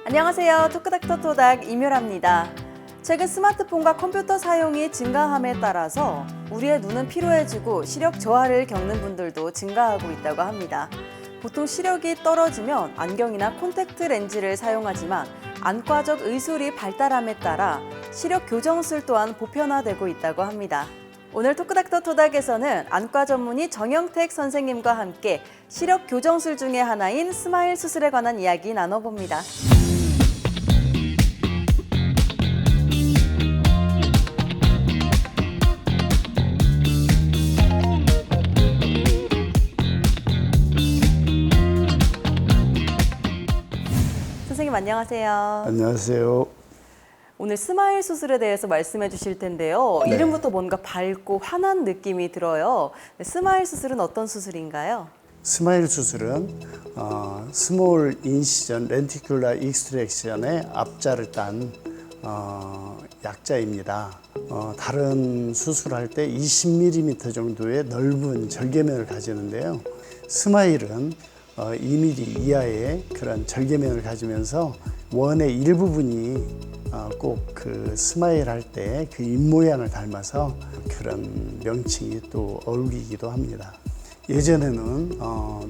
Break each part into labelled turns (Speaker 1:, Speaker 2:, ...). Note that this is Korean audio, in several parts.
Speaker 1: 안녕하세요. 토크닥터 토닥 이묘라입니다. 최근 스마트폰과 컴퓨터 사용이 증가함에 따라서 우리의 눈은 피로해지고 시력 저하를 겪는 분들도 증가하고 있다고 합니다. 보통 시력이 떨어지면 안경이나 콘택트 렌즈를 사용하지만 안과적 의술이 발달함에 따라 시력 교정술 또한 보편화되고 있다고 합니다. 오늘 토크닥터 토닥에서는 안과 전문의 정영택 선생님과 함께 시력 교정술 중에 하나인 스마일 수술에 관한 이야기 나눠봅니다. 선생님 안녕하세요.
Speaker 2: 안녕하세요.
Speaker 1: 오늘 스마일 수술에 대해서 말씀해 주실 텐데요.
Speaker 2: 네.
Speaker 1: 이름부터 뭔가 밝고 환한 느낌이 들어요. 스마일 수술은 어떤 수술인가요?
Speaker 2: 스마일 수술은 스몰 인시전 렌티큘라 익스트랙션의 앞자를 딴 약자입니다. 다른 수술할 때 20mm 정도의 넓은 절개면을 가지는데요. 스마일은 2mm 이하의 그런 절개면을 가지면서 원의 일부분이 꼭 그 스마일 할 때 그 입모양을 닮아서 그런 명칭이 또 어울리기도 합니다. 예전에는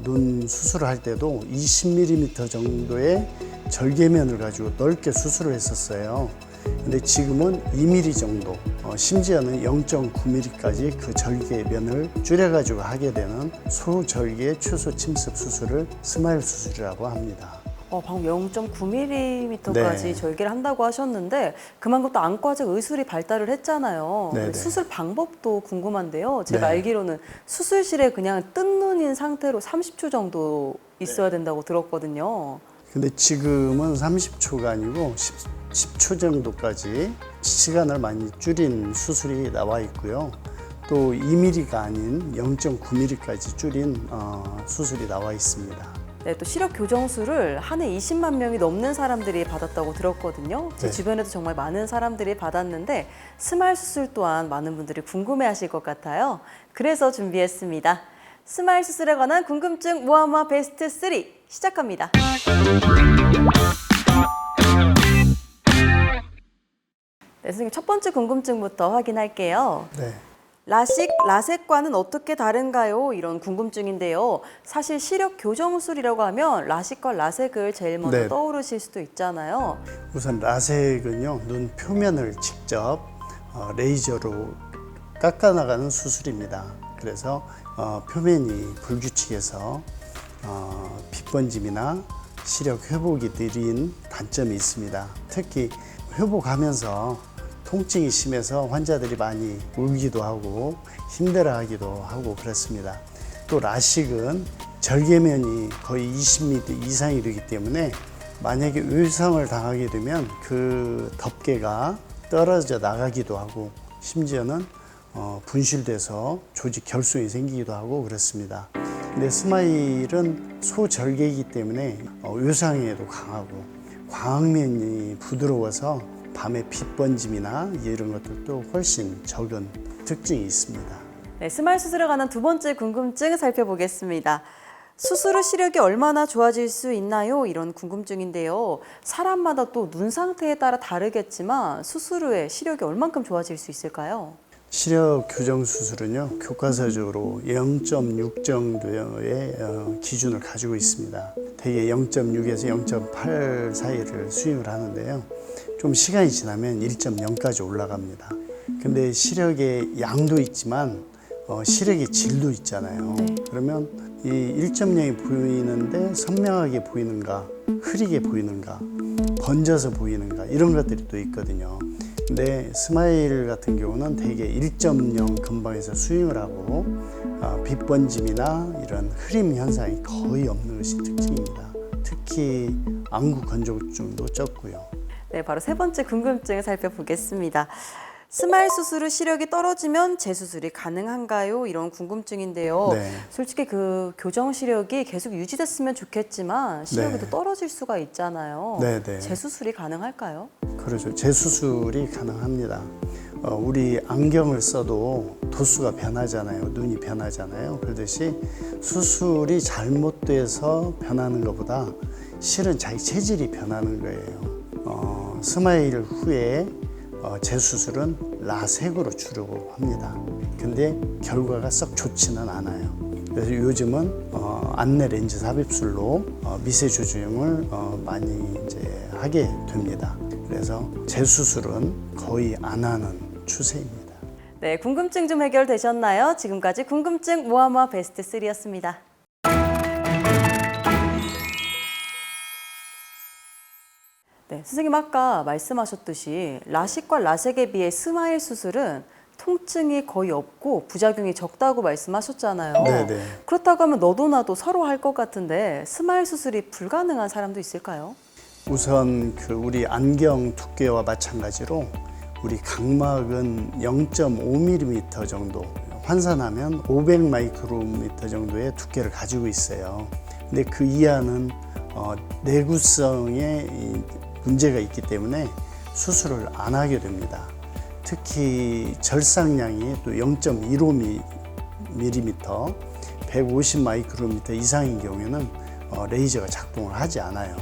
Speaker 2: 눈 수술을 할 때도 20mm 정도의 절개면을 가지고 넓게 수술을 했었어요. 근데 지금은 2mm 정도, 심지어는 0.9mm까지 그 절개면을 줄여가지고 하게 되는 소절개 최소 침습 수술을 스마일 수술이라고 합니다.
Speaker 1: 방금 0.9mm까지
Speaker 2: 네.
Speaker 1: 절개를 한다고 하셨는데 그만큼 또 안과적 의술이 발달을 했잖아요.
Speaker 2: 네네.
Speaker 1: 수술 방법도 궁금한데요. 제가
Speaker 2: 네.
Speaker 1: 알기로는 수술실에 그냥 뜬 눈인 상태로 30초 정도 있어야 된다고 들었거든요.
Speaker 2: 근데 지금은 30초가 아니고 10초 정도까지 시간을 많이 줄인 수술이 나와 있고요. 또 2mm가 아닌 0.9mm까지 줄인 수술이 나와 있습니다.
Speaker 1: 네, 또 시력 교정술을 한 해 20만 명이 넘는 사람들이 받았다고 들었거든요. 제
Speaker 2: 네.
Speaker 1: 주변에도 정말 많은 사람들이 받았는데 스마일 수술 또한 많은 분들이 궁금해하실 것 같아요. 그래서 준비했습니다. 스마일 수술에 관한 궁금증 모아모아 베스트 3 시작합니다. 네, 선생님 첫 번째 궁금증부터 확인할게요.
Speaker 2: 네.
Speaker 1: 라식, 라섹과는 어떻게 다른가요? 이런 궁금증인데요. 사실 시력 교정술이라고 하면 라식과 라섹을 제일 먼저
Speaker 2: 네.
Speaker 1: 떠오르실 수도 있잖아요.
Speaker 2: 우선 라섹은요, 눈 표면을 직접 레이저로 깎아나가는 수술입니다. 그래서 표면이 불규칙해서 빛번짐이나 시력 회복이 느린 단점이 있습니다. 특히 회복하면서 통증이 심해서 환자들이 많이 울기도 하고 힘들어하기도 하고 그렇습니다. 또 라식은 절개면이 거의 20mm 이상이 되기 때문에 만약에 외상을 당하게 되면 그 덮개가 떨어져 나가기도 하고 심지어는 분실돼서 조직 결손이 생기기도 하고 그렇습니다. 근데 스마일은 소절개이기 때문에 외상에도 강하고 광면이 부드러워서 밤에 빛번짐이나 이런 것들도 훨씬 적은 특징이 있습니다.
Speaker 1: 네, 스마일 수술에 관한 두 번째 궁금증 살펴보겠습니다. 수술 후 시력이 얼마나 좋아질 수 있나요? 이런 궁금증인데요. 사람마다 또 눈 상태에 따라 다르겠지만 수술 후에 시력이 얼만큼 좋아질 수 있을까요?
Speaker 2: 시력 교정 수술은요, 교과서적으로 0.6 정도의 기준을 가지고 있습니다. 대개 0.6에서 0.8 사이를 수행을 하는데요. 좀 시간이 지나면 1.0까지 올라갑니다. 근데 시력의 양도 있지만 시력의 질도 있잖아요. 그러면 이 1.0이 보이는데 선명하게 보이는가, 흐리게 보이는가, 번져서 보이는가 이런 것들이 또 있거든요. 근데 스마일 같은 경우는 대개 1.0 근방에서 수행을 하고 빛번짐이나 이런 흐림 현상이 거의 없는 것이 특징입니다. 특히 안구 건조증도 적고요.
Speaker 1: 네, 바로 세 번째 궁금증을 살펴보겠습니다. 스마일 수술 후 시력이 떨어지면 재수술이 가능한가요? 이런 궁금증인데요.
Speaker 2: 네.
Speaker 1: 솔직히 그 교정 시력이 계속 유지됐으면 좋겠지만 시력이
Speaker 2: 네.
Speaker 1: 또 떨어질 수가 있잖아요.
Speaker 2: 네, 네.
Speaker 1: 재수술이 가능할까요?
Speaker 2: 그렇죠. 재수술이 가능합니다. 우리 안경을 써도 도수가 변하잖아요. 눈이 변하잖아요. 그러듯이 수술이 잘못돼서 변하는 것보다 실은 자기 체질이 변하는 거예요. 스마일 후에 재수술은 라섹으로 주려고 합니다. 근데 결과가 썩 좋지는 않아요. 그래서 요즘은 안내 렌즈 삽입술로 미세 조정을 많이 이제 하게 됩니다. 그래서 재수술은 거의 안 하는 추세입니다.
Speaker 1: 네, 궁금증 좀 해결되셨나요? 지금까지 궁금증 모아모아 베스트 3였습니다. 네, 선생님 아까 말씀하셨듯이 라식과 라섹에 비해 스마일 수술은 통증이 거의 없고 부작용이 적다고 말씀하셨잖아요.
Speaker 2: 네네.
Speaker 1: 그렇다고 하면 너도 나도 서로 할 것 같은데 스마일 수술이 불가능한 사람도 있을까요?
Speaker 2: 우선 우리 안경 두께와 마찬가지로 우리 각막은 0.5mm 정도, 환산하면 500 마이크로미터 정도의 두께를 가지고 있어요. 근데 그 이하는 내구성에 문제가 있기 때문에 수술을 안 하게 됩니다. 특히 절삭량이 또 0.15mm, 150 마이크로미터 이상인 경우에는 레이저가 작동을 하지 않아요.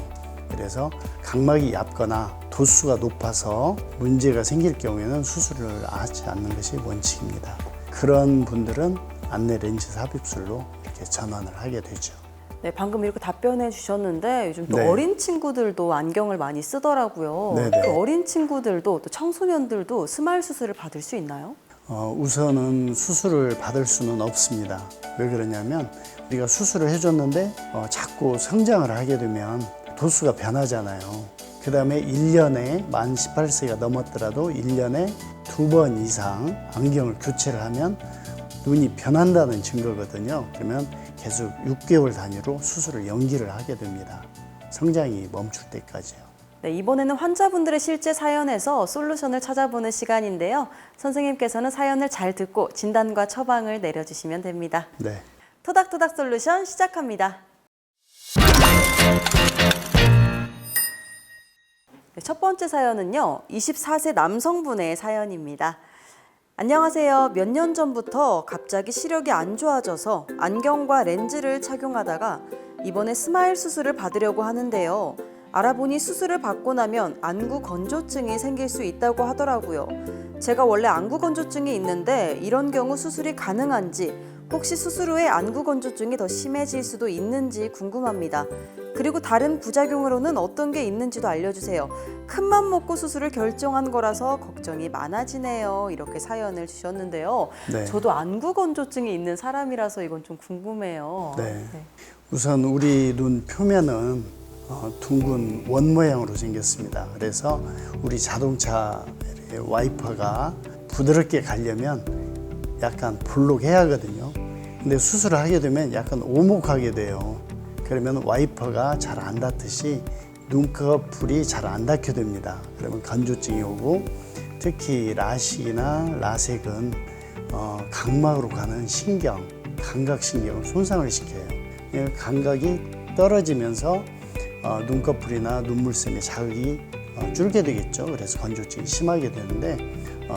Speaker 2: 그래서 각막이 얇거나 도수가 높아서 문제가 생길 경우에는 수술을 하지 않는 것이 원칙입니다. 그런 분들은 안내 렌즈 삽입술로 이렇게 전환을 하게 되죠.
Speaker 1: 네, 방금 이렇게 답변해 주셨는데 요즘 또
Speaker 2: 네.
Speaker 1: 어린 친구들도 안경을 많이 쓰더라고요.
Speaker 2: 네네.
Speaker 1: 그 어린 친구들도 또 청소년들도 스마일 수술을 받을 수 있나요?
Speaker 2: 우선은 수술을 받을 수는 없습니다. 왜 그러냐면 우리가 수술을 해줬는데 자꾸 성장을 하게 되면 도수가 변하잖아요. 그 다음에 1년에 만 18세가 넘었더라도 1년에 2번 이상 안경을 교체를 하면 눈이 변한다는 증거거든요. 그러면 계속 6개월 단위로 수술을 연기를 하게 됩니다. 성장이 멈출 때까지요.
Speaker 1: 네, 이번에는 환자분들의 실제 사연에서 솔루션을 찾아보는 시간인데요. 선생님께서는 사연을 잘 듣고 진단과 처방을 내려주시면 됩니다.
Speaker 2: 네.
Speaker 1: 토닥토닥 솔루션 시작합니다. 네, 첫 번째 사연은요, 24세 남성분의 사연입니다. 안녕하세요. 몇 년 전부터 갑자기 시력이 안 좋아져서 안경과 렌즈를 착용하다가 이번에 스마일 수술을 받으려고 하는데요. 알아보니 수술을 받고 나면 안구 건조증이 생길 수 있다고 하더라고요. 제가 원래 안구 건조증이 있는데 이런 경우 수술이 가능한지, 혹시 수술 후에 안구 건조증이 더 심해질 수도 있는지 궁금합니다. 그리고 다른 부작용으로는 어떤 게 있는지도 알려주세요. 큰맘 먹고 수술을 결정한 거라서 걱정이 많아지네요. 이렇게 사연을 주셨는데요.
Speaker 2: 네.
Speaker 1: 저도 안구 건조증이 있는 사람이라서 이건 좀 궁금해요.
Speaker 2: 네. 우선 우리 눈 표면은 둥근 원 모양으로 생겼습니다. 그래서 우리 자동차 와이퍼가 부드럽게 가려면 약간 볼록해야 하거든요. 근데 수술을 하게 되면 약간 오목하게 돼요. 그러면 와이퍼가 잘 안 닿듯이 눈꺼풀이 잘 안 닿게 됩니다. 그러면 건조증이 오고, 특히 라식이나 라섹은 각막으로 가는 신경, 감각신경을 손상을 시켜요. 감각이 떨어지면서 눈꺼풀이나 눈물샘에 자극이 줄게 되겠죠. 그래서 건조증이 심하게 되는데,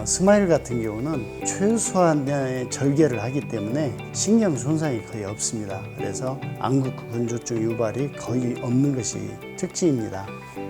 Speaker 2: 스마일 같은 경우는 최소한의 절개를 하기 때문에 신경 손상이 거의 없습니다. 그래서 안구 건조증 유발이 거의 없는 것이 특징입니다.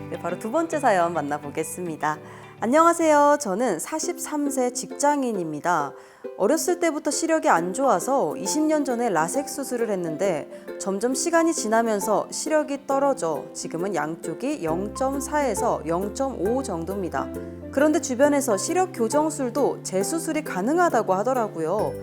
Speaker 1: 네, 바로 두 번째 사연 만나보겠습니다. 안녕하세요. 저는 43세 직장인입니다. 어렸을 때부터 시력이 안 좋아서 20년 전에 라섹 수술을 했는데 점점 시간이 지나면서 시력이 떨어져 지금은 양쪽이 0.4에서 0.5 정도입니다. 그런데 주변에서 시력 교정술도 재수술이 가능하다고 하더라고요.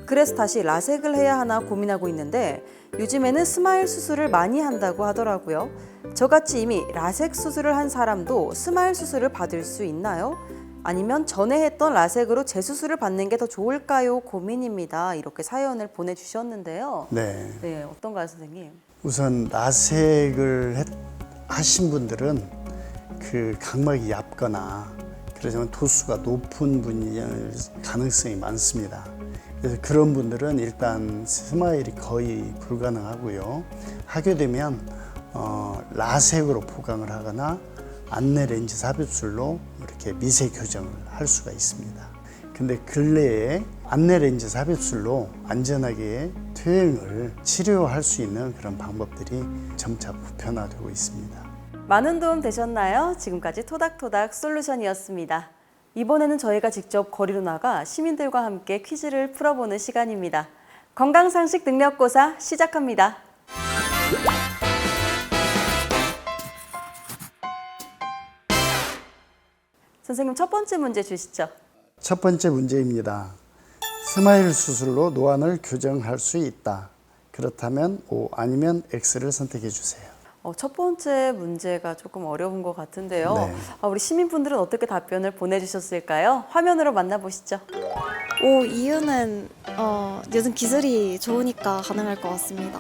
Speaker 1: 그래서 다시 라섹을 해야 하나 고민하고 있는데 요즘에는 스마일 수술을 많이 한다고 하더라고요. 저같이 이미 라섹 수술을 한 사람도 스마일 수술을 받을 수 있나요? 아니면 전에 했던 라섹으로 재수술을 받는 게 더 좋을까요? 고민입니다. 이렇게 사연을 보내주셨는데요.
Speaker 2: 네.
Speaker 1: 어떤가요, 선생님?
Speaker 2: 우선 라섹을 하신 분들은 그 각막이 얇거나 그러지만 도수가 높은 분일 가능성이 많습니다. 그래서 그런 분들은 일단 스마일이 거의 불가능하고요. 하게 되면 라섹으로 보강을 하거나 안내 렌즈 삽입술로 이렇게 미세 교정을 할 수가 있습니다. 근데 근래에 안내 렌즈 삽입술로 안전하게 퇴행을 치료할 수 있는 그런 방법들이 점차 보편화되고 있습니다.
Speaker 1: 많은 도움 되셨나요? 지금까지 토닥토닥 솔루션이었습니다. 이번에는 저희가 직접 거리로 나가 시민들과 함께 퀴즈를 풀어보는 시간입니다. 건강상식 능력고사 시작합니다. 선생님, 첫 번째 문제 주시죠.
Speaker 2: 첫 번째 문제입니다. 스마일 수술로 노안을 교정할 수 있다. 그렇다면 O 아니면 X를 선택해 주세요.
Speaker 1: 첫 번째 문제가 조금 어려운 것 같은데요.
Speaker 2: 네.
Speaker 1: 우리 시민분들은 어떻게 답변을 보내주셨을까요? 화면으로 만나보시죠.
Speaker 3: 이유는 요즘 기술이 좋으니까 가능할 것 같습니다.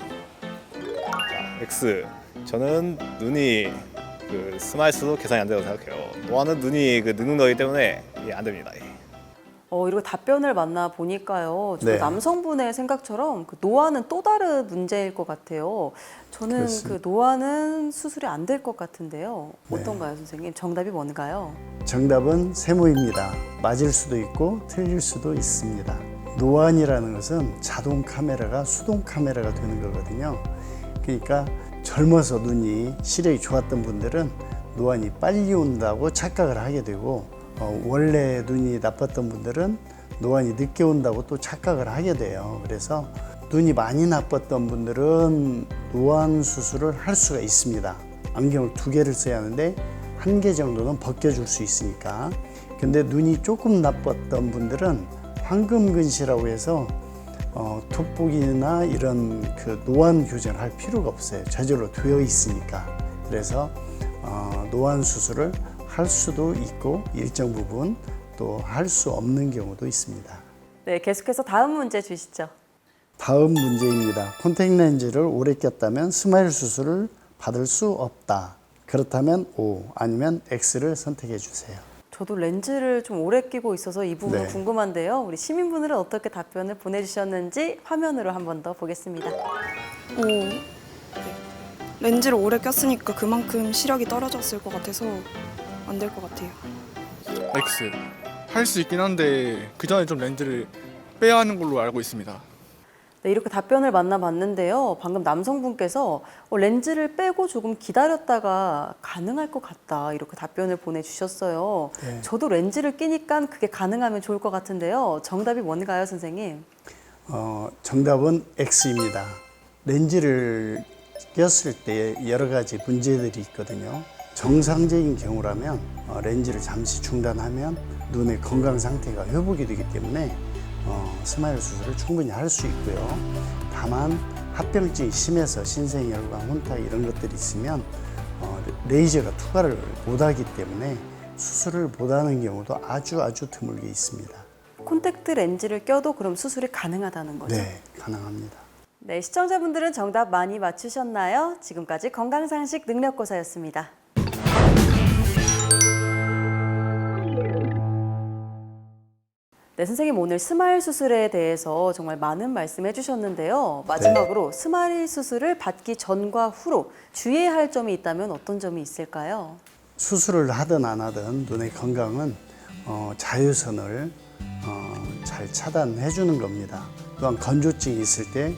Speaker 4: X. 저는 눈이 스마일스도 계산이 안 된다고 생각해요. 노안은 눈이 늙는 거기 때문에 안 됩니다.
Speaker 1: 이렇게 답변을 만나보니까요. 저
Speaker 2: 네.
Speaker 1: 남성분의 생각처럼 그 노안은 또 다른 문제일 것 같아요. 저는
Speaker 2: 그렇습니다.
Speaker 1: 그 노안은 수술이 안 될 것 같은데요.
Speaker 2: 네.
Speaker 1: 어떤가요, 선생님? 정답이 뭔가요?
Speaker 2: 정답은 세모입니다. 맞을 수도 있고 틀릴 수도 있습니다. 노안이라는 것은 자동 카메라가 수동 카메라가 되는 거거든요. 그러니까 젊어서 눈이 시력이 좋았던 분들은 노안이 빨리 온다고 착각을 하게 되고 원래 눈이 나빴던 분들은 노안이 늦게 온다고 또 착각을 하게 돼요. 그래서 눈이 많이 나빴던 분들은 노안 수술을 할 수가 있습니다. 안경을 2개를 써야 하는데 1개 정도는 벗겨줄 수 있으니까. 근데 눈이 조금 나빴던 분들은 황금근시라고 해서 돋보기나 이런 그 노안 교정을 할 필요가 없어요. 저절로 되어 있으니까. 그래서 노안 수술을 할 수도 있고 일정 부분 또 할 수 없는 경우도 있습니다.
Speaker 1: 네, 계속해서 다음 문제 주시죠.
Speaker 2: 다음 문제입니다. 콘택트 렌즈를 오래 꼈다면 스마일 수술을 받을 수 없다. 그렇다면 O 아니면 X를 선택해 주세요.
Speaker 1: 저도 렌즈를 좀 오래 끼고 있어서 이 부분
Speaker 2: 네.
Speaker 1: 궁금한데요. 우리 시민분들은 어떻게 답변을 보내주셨는지 화면으로 한 번 더 보겠습니다.
Speaker 3: 렌즈를 오래 꼈으니까 그만큼 시력이 떨어졌을 것 같아서 안 될 것 같아요.
Speaker 5: X. 할 수 있긴 한데 그 전에 좀 렌즈를 빼야 하는 걸로 알고 있습니다.
Speaker 1: 네, 이렇게 답변을 만나봤는데요. 방금 남성분께서 렌즈를 빼고 조금 기다렸다가 가능할 것 같다 이렇게 답변을 보내주셨어요.
Speaker 2: 네.
Speaker 1: 저도 렌즈를 끼니까 그게 가능하면 좋을 것 같은데요. 정답이 뭔가요, 선생님?
Speaker 2: 정답은 X입니다. 렌즈를 꼈을 때 여러 가지 문제들이 있거든요. 정상적인 경우라면 렌즈를 잠시 중단하면 눈의 건강 상태가 회복이 되기 때문에 스마일 수술을 충분히 할 수 있고요. 다만 합병증이 심해서 신생혈관, 혼탁 이런 것들이 있으면 레이저가 투과를 못하기 때문에 수술을 못하는 경우도 아주 드물게 있습니다.
Speaker 1: 콘택트 렌즈를 껴도 그럼 수술이 가능하다는 거죠?
Speaker 2: 네, 가능합니다.
Speaker 1: 네, 시청자분들은 정답 많이 맞추셨나요? 지금까지 건강상식 능력고사였습니다. 네, 선생님 오늘 스마일 수술에 대해서 정말 많은 말씀해 주셨는데요. 마지막으로 스마일 수술을 받기 전과 후로 주의해야 할 점이 있다면 어떤 점이 있을까요?
Speaker 2: 수술을 하든 안 하든 눈의 건강은 자외선을 잘 차단해 주는 겁니다. 또한 건조증이 있을 때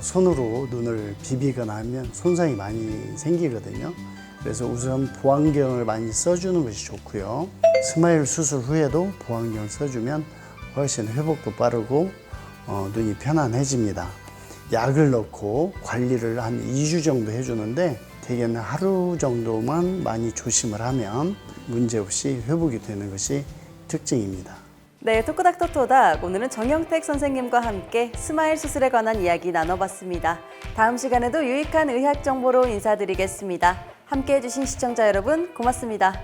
Speaker 2: 손으로 눈을 비비거나 하면 손상이 많이 생기거든요. 그래서 우선 보안경을 많이 써주는 것이 좋고요. 스마일 수술 후에도 보안경을 써주면 훨씬 회복도 빠르고 눈이 편안해집니다. 약을 넣고 관리를 한 2주 정도 해주는데 대개는 하루 정도만 많이 조심을 하면 문제없이 회복이 되는 것이 특징입니다.
Speaker 1: 네, 토크닥터토닥 오늘은 정영택 선생님과 함께 스마일 수술에 관한 이야기 나눠봤습니다. 다음 시간에도 유익한 의학 정보로 인사드리겠습니다. 함께해 주신 시청자 여러분 고맙습니다.